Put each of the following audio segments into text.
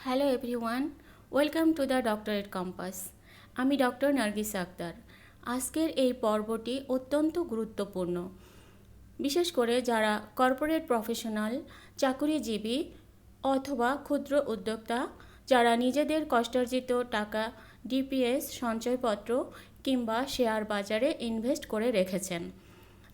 Hello everyone, welcome to the doctorate compass. আমি doctor Nargis Akter. আজকের এই পর্বটি অত্যন্ত গুরুত্বপূর্ণ, বিশেষ করে যারা কর্পোরেট প্রফেশনাল, চাকুরিজীবী অথবা ক্ষুদ্র উদ্যোক্তা, যারা নিজেদের কষ্টার্জিত টাকা ডিপিএস, সঞ্চয়পত্র কিংবা শেয়ার বাজারে ইনভেস্ট করে রেখেছেন।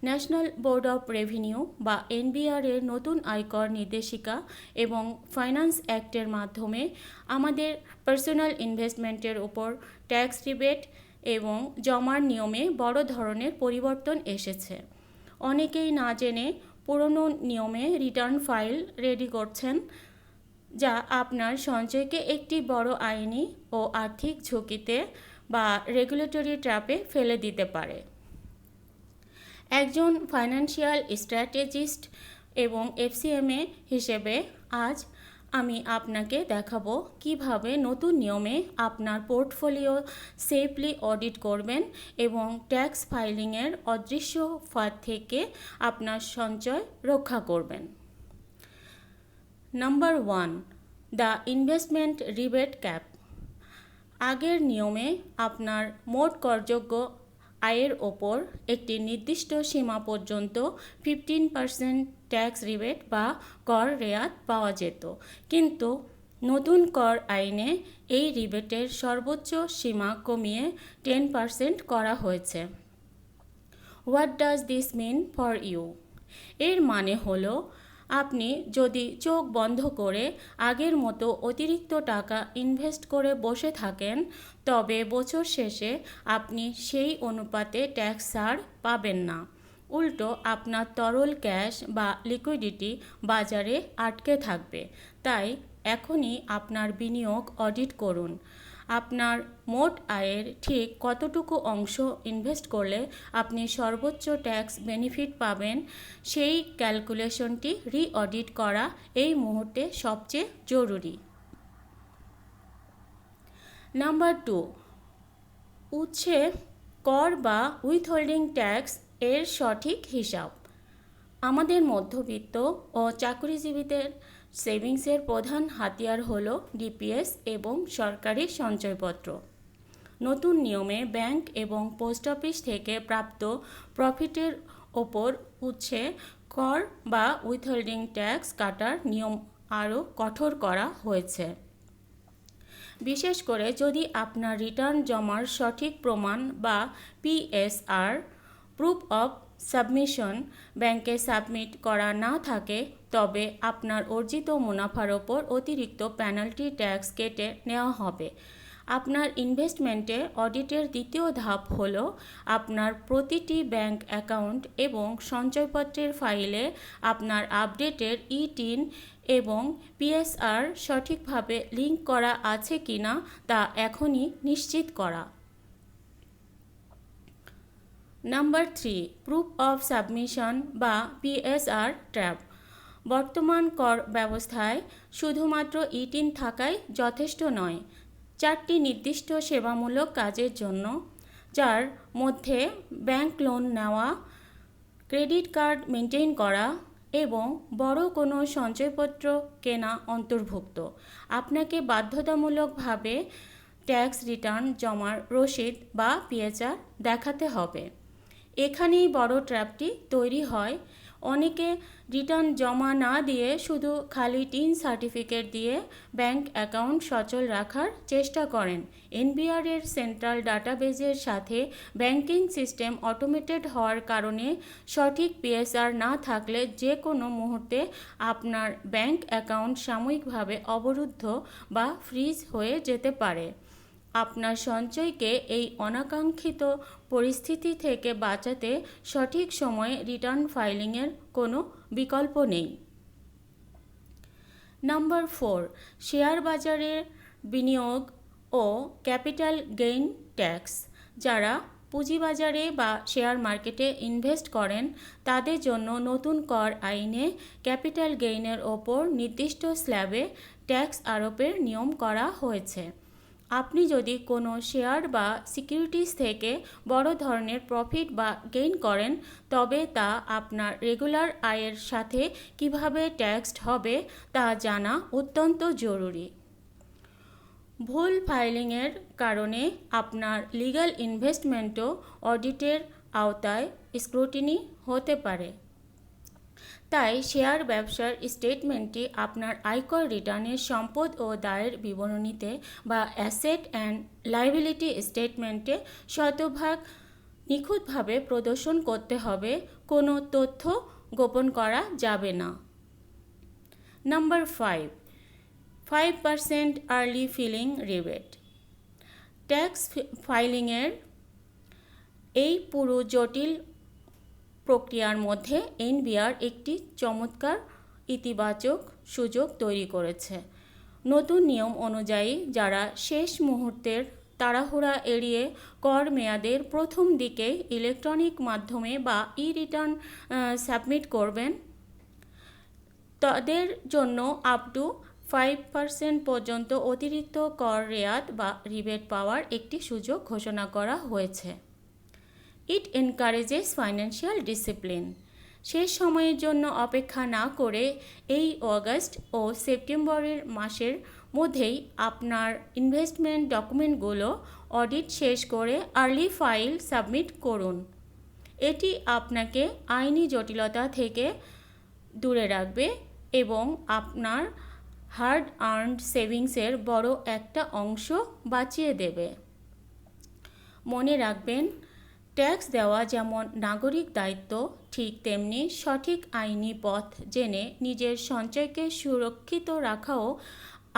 ন্যাশনাল বোর্ড অফ রেভিনিউ বা এনবিআর এর নতুন আয়কর নির্দেশিকা এবং ফাইন্যান্স অ্যাক্টের মাধ্যমে আমাদের পার্সোনাল ইনভেস্টমেন্টের উপর ট্যাক্স রিবেট এবং জমার নিয়মে বড় ধরনের পরিবর্তন এসেছে। অনেকেই না জেনে পুরনো নিয়মে রিটার্ন ফাইল রেডি করছেন, যা আপনার সঞ্চয়কে একটি বড় আইনি ও আর্থিক ঝুঁকিতে বা রেগুলেটরি ট্র্যাপে ফেলে দিতে পারে। একজন ফাইন্যান্সিয়াল স্ট্র্যাটেজিস্ট এবং এফসিএমএ হিসেবে আজ আমি আপনাকে দেখাবো কিভাবে নতুন নিয়মে আপনার পোর্টফোলিও সেফলি অডিট করবেন এবং ট্যাক্স ফাইলিংয়ের অদৃশ্য ফাঁদ থেকে আপনার সঞ্চয় রক্ষা করবেন। Number 1, the investment rebate cap. আগের নিয়মে আপনার মোট করযোগ্য আয়ের ওপর একটি নির্দিষ্ট সীমা পর্যন্ত 15% ট্যাক্স রিবেট বা কর রেয়াত পাওয়া যেত, কিন্তু নতুন কর আইনে এই রিবেটের সর্বোচ্চ সীমা কমিয়ে 10% করা হয়েছে। What does this mean for you? এর মানে হলো, আপনি যদি চোখ বন্ধ করে আগের মতো অতিরিক্ত টাকা ইনভেস্ট করে বসে থাকেন, তবে বছর শেষে আপনি সেই অনুপাতে ট্যাক্স ছাড় পাবেন না। উল্টো আপনার তরল ক্যাশ বা লিকুইডিটি বাজারে আটকে থাকবে। তাই এখনই আপনার বিনিয়োগ অডিট করুন। আপনার মোট আয়ের ঠিক কতটুকু অংশ ইনভেস্ট করলে আপনি সর্বোচ্চ ট্যাক্স বেনিফিট পাবেন, সেই ক্যালকুলেশনটি রি-অডিট করা এই মুহূর্তে সবচেয়ে জরুরি। নাম্বার 2, উৎসে কর বা উইথহোল্ডিং ট্যাক্স এর সঠিক হিসাব। আমাদের মধ্যবিত্ত ও চাকরিজীবীদের সেভিংসের প্রধান হাতিয়ার হল ডিপিএস এবং সরকারি সঞ্চয়পত্র। নতুন নিয়মে ব্যাংক এবং পোস্ট অফিস থেকে প্রাপ্ত প্রফিটের ওপর উৎসে কর বা উইথহোল্ডিং ট্যাক্স কাটার নিয়ম আরও কঠোর করা হয়েছে। বিশেষ করে যদি আপনার রিটার্ন জমার সঠিক প্রমাণ বা পিএসআর প্রুফ অফ সাবমিশন ব্যাংকে সাবমিট করা না থাকে, তবে আপনার অর্জিত মুনাফার ওপর অতিরিক্ত পেনাল্টি ট্যাক্স কেটে নেওয়া হবে। আপনার ইনভেস্টমেন্টে অডিটের দ্বিতীয় ধাপ হল আপনার প্রতিটি ব্যাংক অ্যাকাউন্ট এবং সঞ্চয়পত্রের ফাইলে আপনার আপডেটের ই-টিন এবং পিএসআর সঠিকভাবে লিঙ্ক করা আছে কিনা তা এখনই নিশ্চিত করা। নাম্বার 3, প্রুফ অফ সাবমিশন বা পিএসআর ট্র্যাপ। বর্তমান কর ব্যবস্থায় শুধুমাত্র ই-টিন থাকাই যথেষ্ট নয়। 4টি নির্দিষ্ট সেবামূলক কাজের জন্য, যার মধ্যে ব্যাংক লোন নেওয়া, ক্রেডিট কার্ড মেনটেন করা এবং বড় কোনো সঞ্চয়পত্র কেনা অন্তর্ভুক্ত, আপনাকে বাধ্যতামূলকভাবে ট্যাক্স রিটার্ন জমার রসিদ বা পিএসআর দেখাতে হবে। এখানেই বড় ট্র্যাপটি তৈরি হয়। অনেকে রিটার্ন জমা না দিয়ে শুধু খালি টিন সার্টিফিকেট দিয়ে ব্যাংক অ্যাকাউন্ট সচল রাখার চেষ্টা করেন। এনবিআর এর সেন্ট্রাল ডাটাবেজের সাথে ব্যাংকিং সিস্টেম অটোমেটেড হওয়ার কারণে সঠিক পিএসআর না থাকলে যে কোনো মুহূর্তে আপনার ব্যাংক অ্যাকাউন্ট সাময়িকভাবে অবরুদ্ধ বা ফ্রিজ হয়ে যেতে পারে। আপনার সঞ্চয়কে এই অনাকাঙ্ক্ষিত পরিস্থিতি থেকে বাঁচাতে সঠিক সময়ে রিটার্ন ফাইলিংয়ের কোনো বিকল্প নেই। নাম্বার 4, শেয়ার বাজারে বিনিয়োগ ও ক্যাপিটাল গেইন ট্যাক্স। যারা পুঁজিবাজারে বা শেয়ার মার্কেটে ইনভেস্ট করেন, তাদের জন্য নতুন কর আইনে ক্যাপিটাল গেইনের ওপর নির্দিষ্ট স্ল্যাবে ট্যাক্স আরোপের নিয়ম করা হয়েছে। আপনি যদি কোনো শেয়ার বা সিকিউরিটিজ থেকে বড় ধরনের প্রফিট বা গেইন করেন, তবে তা আপনার রেগুলার আয়ের সাথে কিভাবে ট্যাক্সড হবে তা জানা অত্যন্ত জরুরি। ভুল ফাইলিংয়ের কারণে আপনার লিগ্যাল ইনভেস্টমেন্টও অডিটের আওতায় স্ক্রুটিনি হতে পারে। তাই শেয়ার ব্যবসার স্টেটমেন্টটি আপনার আয়কর রিটার্নের সম্পদ ও দায়ের বিবরণীতে বা অ্যাসেট অ্যান্ড লাইবিলিটি স্টেটমেন্টে শতভাগ নিখুঁতভাবে প্রদর্শন করতে হবে, কোনো তথ্য গোপন করা যাবে না। Number 5% early filing rebate. Tax ফাইলিংয়ের এই পুরো জটিল প্রক্রিয়ার মধ্যে এনবিআর একটি চমৎকার ইতিবাচক সুযোগ তৈরি করেছে। নতুন নিয়ম অনুযায়ী যারা শেষ মুহূর্তের তাড়াহুড়া এড়িয়ে কর মেয়াদের প্রথম দিকে ইলেকট্রনিক মাধ্যমে বা রিটার্ন সাবমিট করবেন, তাদের জন্য আপ টু 5% পর্যন্ত অতিরিক্ত কর রেয়াত বা রিবেট পাওয়ার একটি সুযোগ ঘোষণা করা হয়েছে। ইট এনকারেজেস ফাইন্যান্সিয়াল ডিসিপ্লিন। শেষ সময়ের জন্য অপেক্ষা না করে এই অগাস্ট ও সেপ্টেম্বরের মাসের মধ্যেই আপনার ইনভেস্টমেন্ট ডকুমেন্টগুলো অডিট শেষ করে আর্লি ফাইল সাবমিট করুন। এটি আপনাকে আইনি জটিলতা থেকে দূরে রাখবে এবং আপনার হার্ড আর্নড সেভিংসের বড় একটা অংশ বাঁচিয়ে দেবে। মনে রাখবেন, ট্যাক্স দেওয়া যেমন নাগরিক দায়িত্ব, ঠিক তেমনি সঠিক আইনি পথ জেনে নিজের সঞ্চয়কে সুরক্ষিত রাখাও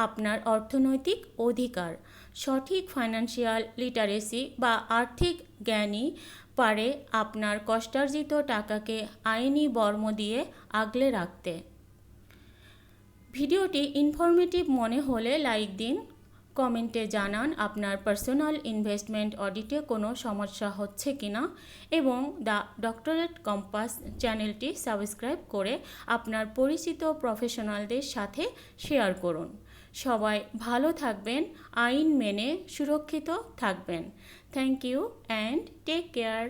আপনার অর্থনৈতিক অধিকার। সঠিক ফাইন্যান্সিয়াল লিটারেসি বা আর্থিক জ্ঞানই পারে আপনার কষ্টার্জিত টাকাকে আইনি বর্ম দিয়ে আগলে রাখতে। ভিডিওটি ইনফরমেটিভ মনে হলে লাইক দিন, কমেন্টে জানান আপনার পার্সোনাল ইনভেস্টমেন্ট অডিটে কোনো সমস্যা হচ্ছে কিনা এবং দ্য ডক্টরেট কম্পাস চ্যানেলটি সাবস্ক্রাইব করে আপনার পরিচিত প্রফেশনালদের সাথে শেয়ার করুন। সবাই ভালো থাকবেন, আইন মেনে সুরক্ষিত থাকবেন। Thank you and take care.